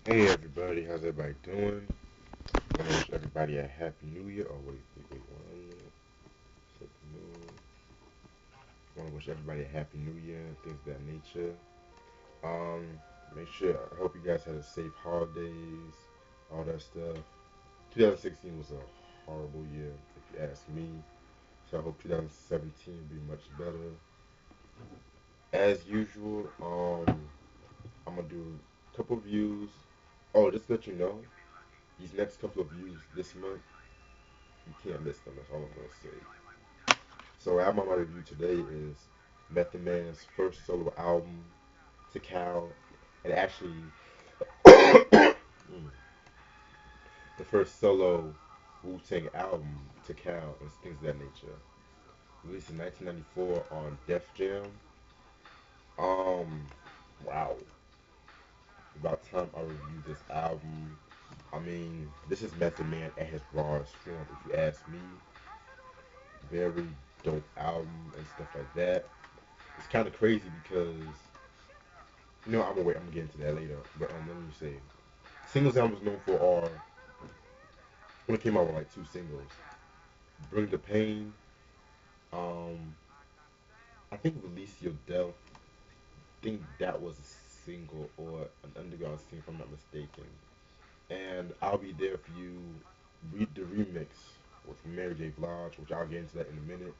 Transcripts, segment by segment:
Hey everybody, how's everybody doing? I want to wish everybody a happy new year. Oh wait, 1 minute. Set the mood. I want to wish everybody a happy new year and things of that nature. Um, make sure, I hope you guys had a safe holidays, all that stuff. 2016 was a horrible year, if you ask me. So I hope 2017 will be much better. As usual, I'm gonna do a couple views. Oh, just to let you know, these next couple of views this month, you can't miss them. That's all I'm gonna say. So our album I'm gonna review today is Method Man's first solo album, Tical, and actually mm, the first solo Wu-Tang album, Tical, and things of that nature. Released in 1994 on Def Jam. Um, wow, about time I review this album. I mean, this is Method Man at his rawest form, if you ask me. Very dope album and stuff like that. It's kind of crazy because I'm gonna wait. I'm gonna get into that later. But let me say, singles album was known for are when it came out with like two singles, "Bring the Pain." Um, I think "Release Your Death." I think that was a single or an underground single, if I'm not mistaken. And "I'll Be There for You," read the remix with Mary J. Blige, which I'll get into that in a minute.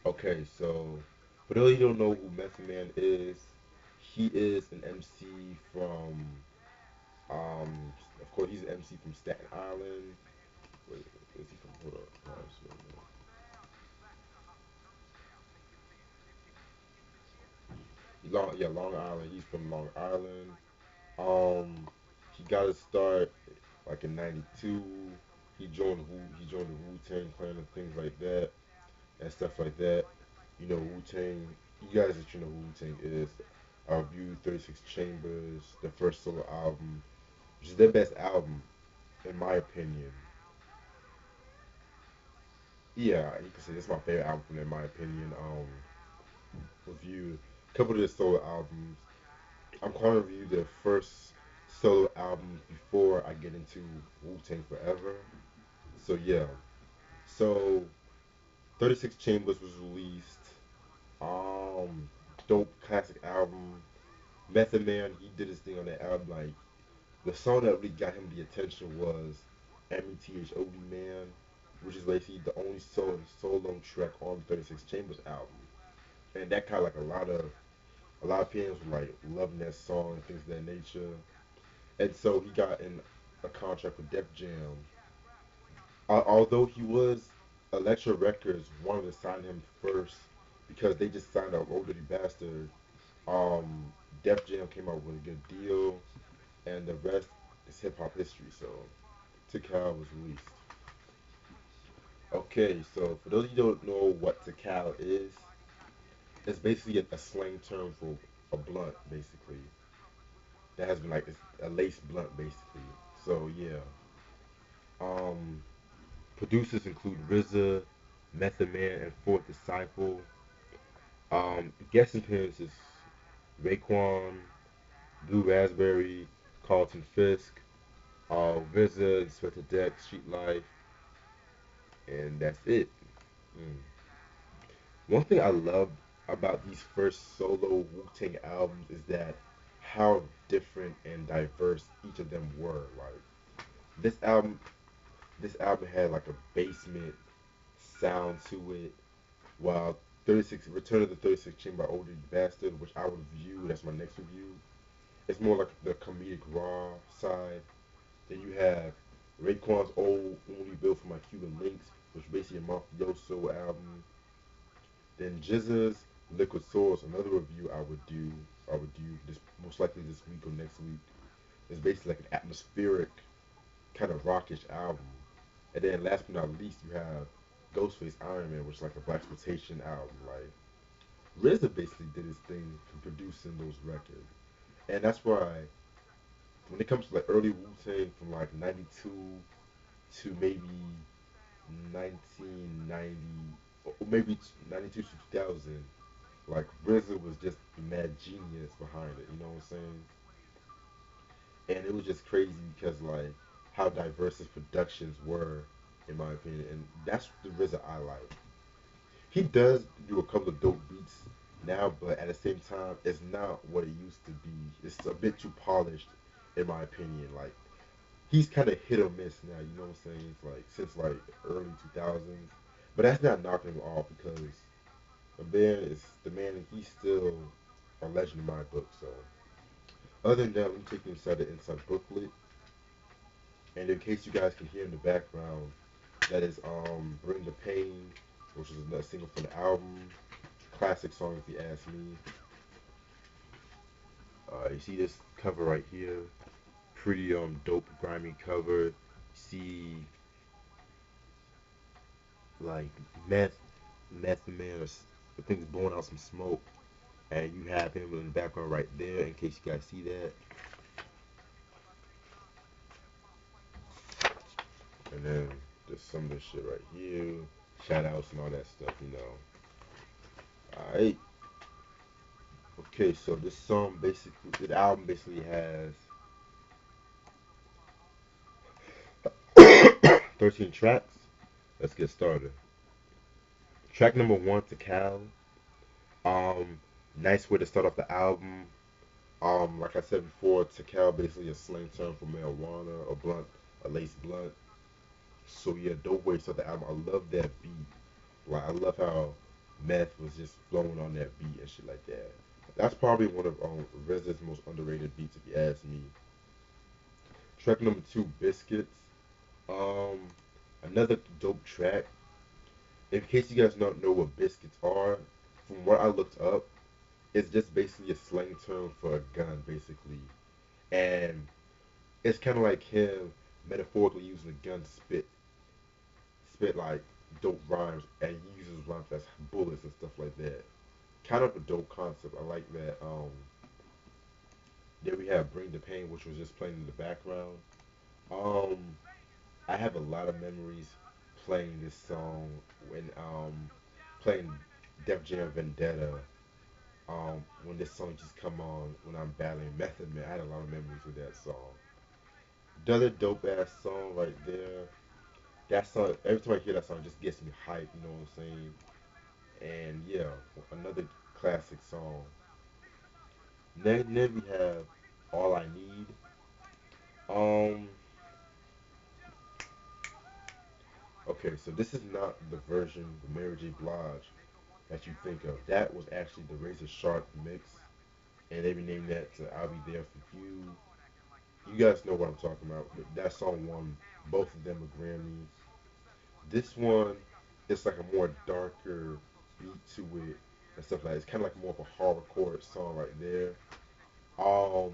Okay, so for those who don't know who Method Man is, he is an MC from of course, he's an MC from Staten Island. Wait, is he from? Hold up. Long Island. He's from Long Island. Um, he got his start like in '92. He joined the Wu Tang Clan and things like that and stuff like that. Wu Tang. You guys that you know who Wu Tang is. I reviewed 36 Chambers, the first solo album, which is their best album in my opinion. Yeah, you can say this is my favorite album from them, in my opinion. Review a couple of their solo albums. I'm going to review their first solo album before I get into Wu Tang Forever. So yeah, so 36 Chambers was released. Um, dope classic album. Method Man, he did his thing on that album. Like the song that really got him the attention was METHOD Man, which is basically the only solo track on the 36 Chambers album. And that kind of like a lot of fans were like loving that song and things of that nature. And so he got in a contract with Def Jam. Although he was Elektra Records wanted to sign him first because they just signed out Old Dirty Bastard. Um, Def Jam came out with a good deal, and the rest is hip hop history. So Tical was released. Okay, so for those of you who don't know what Tical is, it's basically a slang term for a blunt, basically. That has been like it's a lace blunt, basically. So yeah. Um, Producers include RZA, Method Man, and Fourth Disciple. Guest appearances: Raekwon, Blue Raspberry, Carlton Fisk, RZA, Inspector Deck, Street Life, and that's it. Mm. One thing I love about these first solo Wu Tang albums is that how different and diverse each of them were. Like this album, this album had like a basement sound to it, while 36 Return of the 36 Chamber by Oldie Bastard, which I would review, that's my next review. It's more like the comedic raw side. Then you have Raekwon's old Only Built for My Cuban Links, which is basically a mafioso album. Then Jizza's Liquid Swords, another review I would do this most likely this week or next week. It's basically like an atmospheric kind of rockish album. And then last but not least, you have Ghostface Iron Man, which is like a black exploitation album. Like RZA basically did his thing from producing those records, and that's why when it comes to like early Wu Tang from like '92 to maybe 1990 or maybe '92 to 2000, like RZA was just mad genius behind it. You know what I'm saying? and it was just crazy because like how diverse his productions were, in my opinion, and that's the RZA I like. He does do a couple of dope beats now, but at the same time, it's not what it used to be. It's a bit too polished, in my opinion. Like he's kind of hit or miss now. You know what I'm saying? It's like since like early 2000s, but that's not knocking him off because the man. He's still a legend in my book. So other than that, let me take you inside the inside booklet. And in case you guys can hear in the background, that is Bring the Pain, which is another single from the album. Classic song if you ask me. You see this cover right here? Pretty dope grimy cover. See like meth meth man or I think it's blowing out some smoke. And you have him in the background right there in case you guys see that. And then there's some of this shit right here. Shout outs and all that stuff, you know. Alright. Okay, so this song basically the album basically has 13 tracks. Let's get started. Track number one, Tical. Um, nice way to start off the album. Like I said before, Tical basically a slang term for marijuana, a blunt, a lace blunt. So yeah, dope way to start the album. I love that beat. Like I love how meth was just flowing on that beat and shit like that. That's probably one of RZA's most underrated beats, if you ask me. Track number two, Biscuits. Um, another dope track. In case you guys don't know what biscuits are, from what I looked up, it's just basically a slang term for a gun, basically. And it's kind of like him metaphorically using a gun to spit like dope rhymes, and he uses rhymes as bullets and stuff like that. Kind of a dope concept. I like that. Then we have Bring the Pain, which was just playing in the background. Um, I have a lot of memories playing this song when playing Def Jam Vendetta. When this song just come on when I'm battling Method Man, I had a lot of memories with that song. Another dope ass song right there. That song, every time I hear that song, it just gets me hype. You know what I'm saying? And yeah, another classic song. Then we have All I Need. Um, okay, so this is not the version of Mary J. Blige that you think of. That was actually the Razor Sharp mix, and they renamed that to "I'll Be There for You." You guys know what I'm talking about. That song won both of them a Grammy. This one, it's like a more darker beat to it and stuff like that. It's kind of like more of a hardcore song right there. In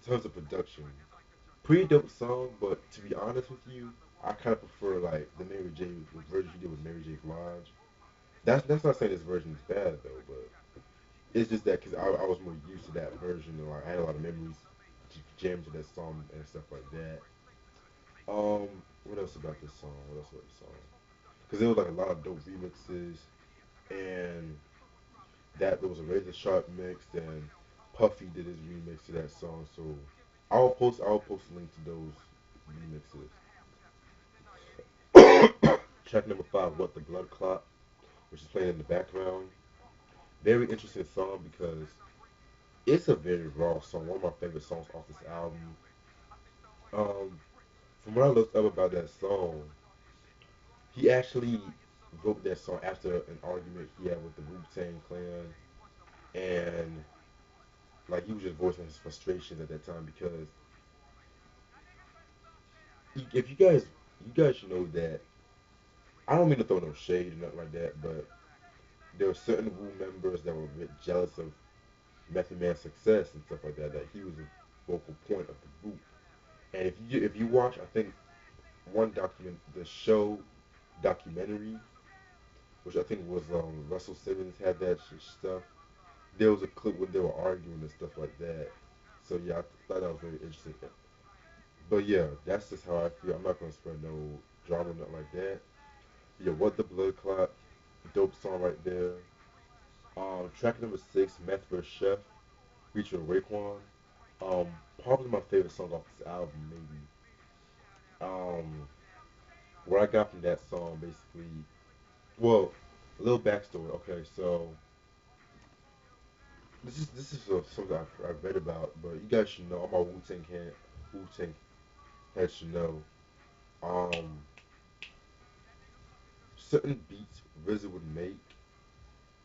terms of production, pretty dope song, but to be honest with you, I kind of prefer like the version he did with Mary J. Blige. That's not saying this version is bad though, but it's just that because I was more used to that version and like I had a lot of memories jammed to that song and stuff like that. What else about this song? What else about this song? Because there was like a lot of dope remixes, and that there was a Razor Sharp mix, and Puffy did his remix to that song. So I'll post a link to those remixes. Track number five, What the Blood Clot, which is playing in the background. Very interesting song because it's a very raw song. One of my favorite songs off this album. Um, from what I looked up about that song, he actually wrote that song after an argument he had with the Wu Tang Clan, and like he was just voicing his frustrations at that time because if you guys should know that I don't mean to throw no shade or nothing like that, but there were certain Wu members that were a bit jealous of Method Man's success and stuff like that. That he was a focal point of the group. And if you watch, I think the show documentary, which I think was Russell Simmons had that stuff. There was a clip when they were arguing and stuff like that. So yeah, I thought that was very interesting. But yeah, that's just how I feel. I'm not gonna spread no drama, nothing like that. Yeah, what the blood clot, dope song right there. Track number six, Meth vs. Chef, featuring Raekwon. Um, Probably my favorite song off this album, maybe. Um, what I got from that song, basically, well, a little backstory. Okay, so this is something I've read about, but you guys should know. I'm a Wu Tang head should know. Um, Certain beats RZA would make,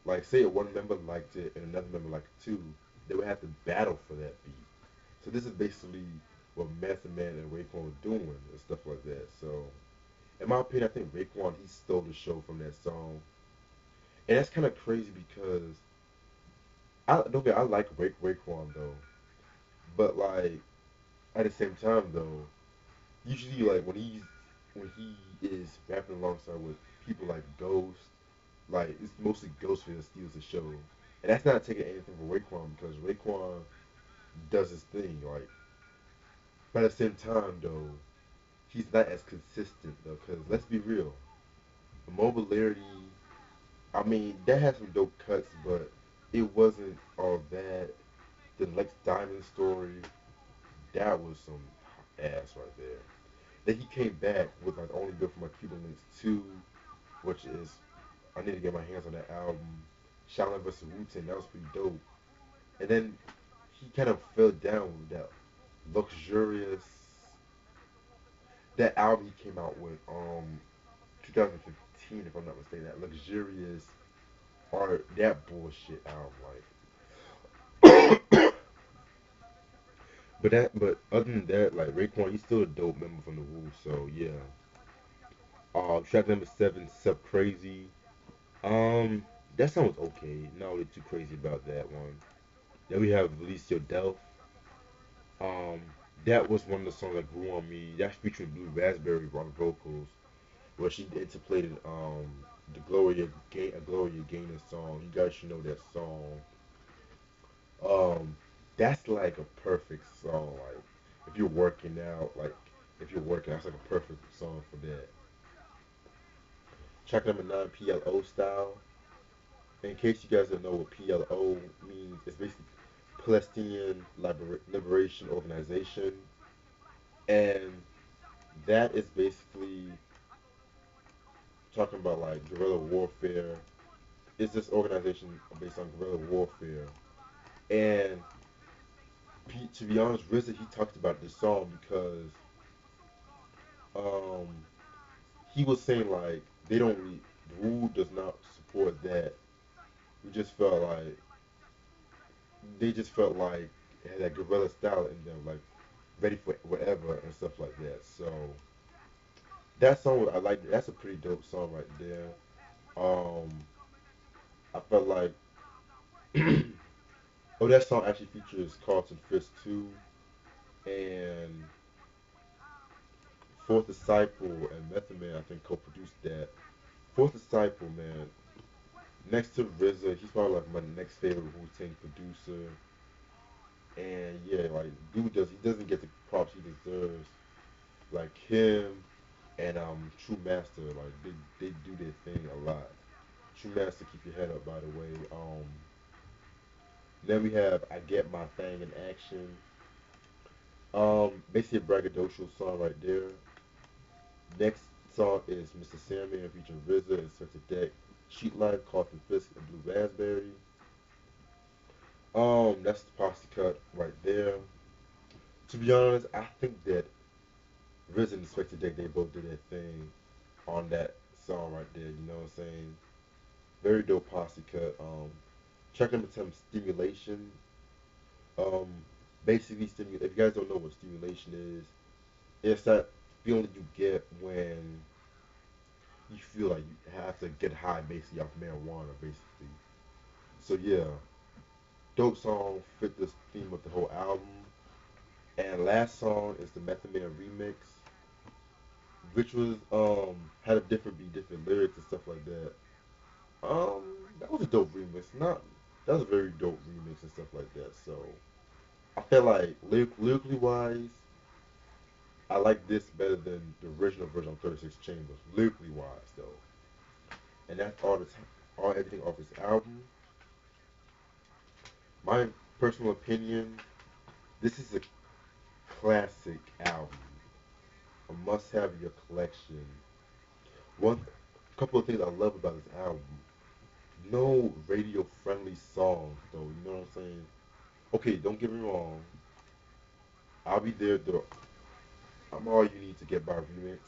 like say one member liked it and another member liked it too, they would have to battle for that beat. So this is basically what Method Man and Raekwon were doing and stuff like that. So in my opinion, I think Raekwon he stole the show from that song, and that's kind of crazy because I don't get I like Raekwon though, but like at the same time though, usually like when he is rapping alongside with people like Ghost, like it's mostly Ghostface that steals the show, and that's not taking anything from Raekwon because Raekwon does his thing. Like, but at the same time though, he's not as consistent though. Because let's be real, the mobility. I mean, that has some dope cuts, but it wasn't all that. The Lex Diamond story, that was some ass right there. Then he came back with like only built for my Cuban Links 2, which is I need to get my hands on that album. Shaolin vs. Wu-Tang, that was pretty dope. And then he kind of fell down with that luxurious that album he came out with 2015 if I'm not mistaken, that luxurious art that bullshit album like but other than that like Raekwon he's still a dope member from the Wu so yeah. Track number 7 Sub Crazy. um that song was okay, not really too crazy about that one. Then we have Release Your Delf. um that was one of the songs that grew on me. That's featuring Blue Raspberry on vocals, where she interpolated a Gloria Gaynor song. You guys should know that song. Um, that's like a perfect song. Like if you're working out, like if you're working, that's like a perfect song for that. Track number 9, PLO style. In case you guys don't know what PLO means, it's basically Palestinian Liberation Organization, and that is basically talking about like guerrilla warfare. It's this organization based on guerrilla warfare, and to be honest, RZA he talked about this song because um, he was saying like they don't really, the rule does not support that. We just felt like they just felt like it had that guerrilla style in them, like ready for whatever and stuff like that. So that song I like. That's a pretty dope song right there. Um, I felt like oh that song actually features Carlton Fisk too, and Fourth Disciple and Method Man I think co-produced that. Fourth Disciple, man, next to RZA, he's probably like my next favorite Wu Tang producer. And yeah, like dude he doesn't get the props he deserves. Like him and True Master, like they do their thing a lot. True Master, keep your head up by the way. Then we have I Get My Thing in Action. Basically a braggadocio song right there. Next song is Mr. Sandman featuring RZA and Such a Deck. Sheet Life, Carlton Fisk, and Blue Raspberry. That's the posse cut right there. To be honest, I think that RZA and Inspector Deck they both did their thing on that song right there. You know what I'm saying? Very dope posse cut. Track number 10, Stimulation. Um, basically, if you guys don't know what stimulation is, it's that feeling you get when you feel like you have to get high, basically off marijuana, basically. So yeah, dope song fit this theme of the whole album. And last song is the Method Man remix, which was had a different beat, different lyrics and stuff like that. That was a dope remix. Not that was a very dope remix and stuff like that. So I feel like lyrically wise, I like this better than the original version of 36 Chambers. Lyrically wise though, and that's all everything off this album. My personal opinion, This is a classic album, a must-have in your collection. One couple of things I love about this album: no radio-friendly songs, though. You know what I'm saying? Okay, don't get me wrong. I'll be there. Though I'm all you need to get by remix.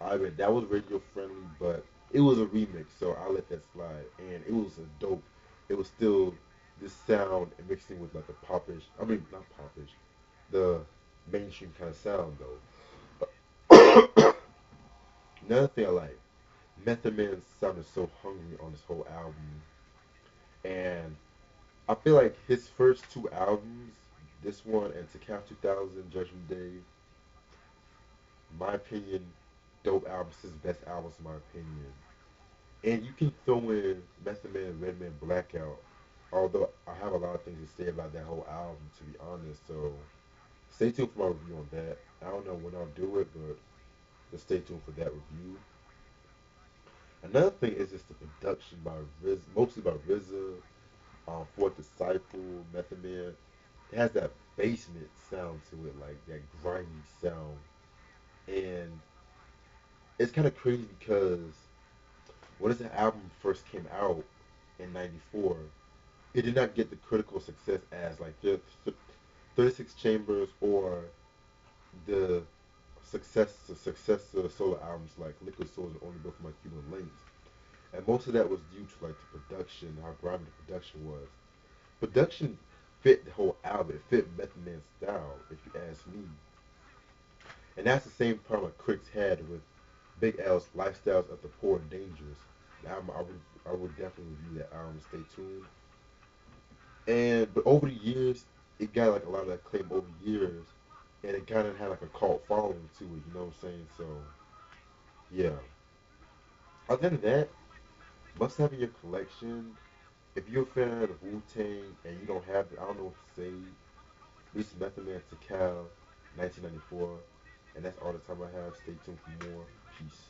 I mean, that was radio-friendly, but it was a remix, so I let that slide. And it was a dope. It was still this sound and mixing with like a popish. I mean, not popish. The mainstream kind of sound though. Another thing I like, Method Man sounded so hungry on this whole album, and I feel like his first two albums, this one and Tical 2000, Judgment Day, in my opinion, dope albums. His best albums, in my opinion. And you can throw in Method Man and Redman Blackout, although I have a lot of things to say about that whole album, to be honest. So stay tuned for my review on that. I don't know when I'll do it, but just stay tuned for that review. Another thing is just the production by Riz, mostly by RZA, Fourth Disciple, Method Man. It has that basement sound to it, like that grimy sound. And it's kind of crazy because when this album first came out in '94, it did not get the critical success as like the 36 Chambers or the successor solo albums like Liquid Swords and Only Built for My Cuban Links. And most of that was due to like the production, how grimy the production was. Production fit the whole album. It fit Method Man's style, if you ask me. And that's the same problem critics had with Big L's Lifestyles of the Poor and Dangerous. The album, I would definitely review that album. Stay tuned. And but over the years, it got like a lot of acclaim over years, and it kind of had like a cult following to it. You know what I'm saying? So yeah. Other than that, must have in your collection. If you're a fan of Wu Tang and you don't have it, I don't know what to say. Reach Method Man to Cal, 1994. And that's all the time I have. Stay tuned for more. Peace.